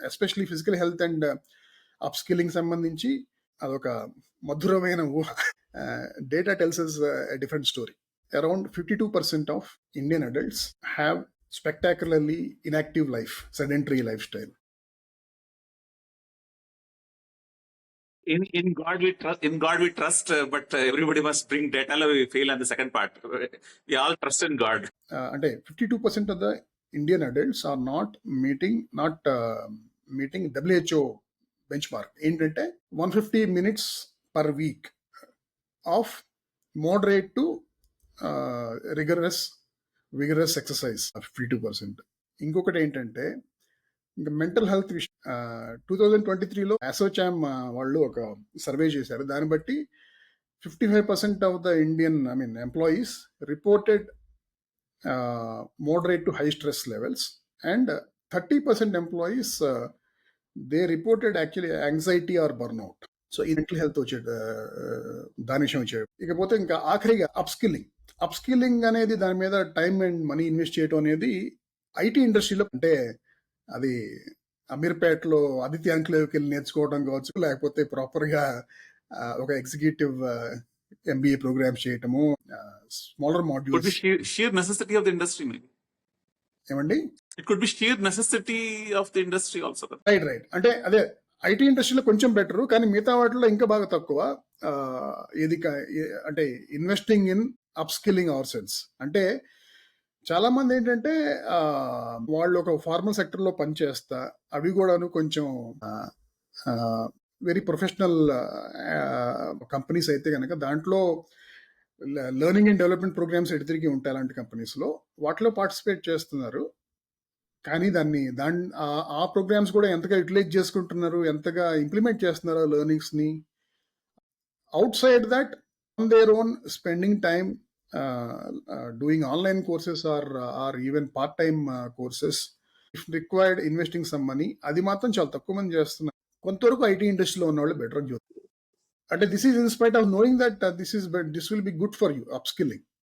Especially physical health and upskilling సంబంధించి అదొక మధురమైన ఊహ. Data tells us a different story. Around 52% of Indian adults have spectacularly inactive life, sedentary lifestyle. In God we trust. In God we trust, but everybody must bring data. We fail on the second part. We all trust in God. అంటే 52% of the Indian adults are not meeting WHO benchmark. ఏంటంటే 150 minutes per week of moderate to vigorous exercise. 52%. ఇంకొకటి ఏంటంటే ఇంకా mental health విషయం. 2023లో ASSOCHAM వాళ్ళు ఒక survey చేశారు. దాన్ని బట్టి 55% of the Indian employees reported moderate to high stress levels, and 30% employees they reported actually anxiety or burnout. So ఈ మెంటల్ హెల్త్ వచ్చాడు దాని విషయం వచ్చాడు. ఇకపోతే ఇంకా ఆఖరిగా అప్స్కిల్లింగ్ అనేది దాని మీద టైం అండ్ మనీ ఇన్వెస్ట్ చేయడం అనేది ఐటీ ఇండస్ట్రీలో, అంటే అది అమీర్పేటలో ఆదిత్య అంకులకి వెళ్ళి నేర్చుకోవడం కావచ్చు, లేకపోతే ప్రాపర్గా ఒక ఎగ్జిక్యూటివ్ MBA ప్రోగ్రామ్స్ చేయటము, smaller Could be modules. sheer necessity of the industry, maybe. ఏమండి? It could be sheer necessity of the industry also. Right. అంటే అదే ఐటీ ఇండస్ట్రీలో కొంచెం బెటరు, కానీ మిగతా వాటిలో ఇంకా బాగా తక్కువ. అంటే investing in upskilling ourselves. అంటే చాలా మంది ఏంటంటే వాళ్ళు ఒక ఫార్మల్ సెక్టర్లో పనిచేస్తా, అవి కూడాను కొంచెం వెరీ ప్రొఫెషనల్ కంపెనీస్ అయితే కనుక దాంట్లో లెర్నింగ్ అండ్ డెవలప్మెంట్ ప్రోగ్రామ్స్ ఎడితిరిగి ఉంటాయి. అలాంటి కంపెనీస్లో వాటిలో పార్టిసిపేట్ చేస్తున్నారు, కానీ ఆ ప్రోగ్రామ్స్ కూడా ఎంతగా యూటిలైజ్ చేసుకుంటున్నారు, ఎంతగా ఇంప్లిమెంట్ చేస్తున్నారు లెర్నింగ్స్ని. Outside that on their own spending time doing online courses or even part time courses, if required investing some money, అది మాత్రం చాలా తక్కువ మంది చేస్తున్నారు. కొంతవరకు ఐటీ ఇండస్ట్రీలో ఉన్న వాళ్ళు బెటర్ అని చెప్తారు. అంటే this is in spite of knowing that this will be good for you, upskilling.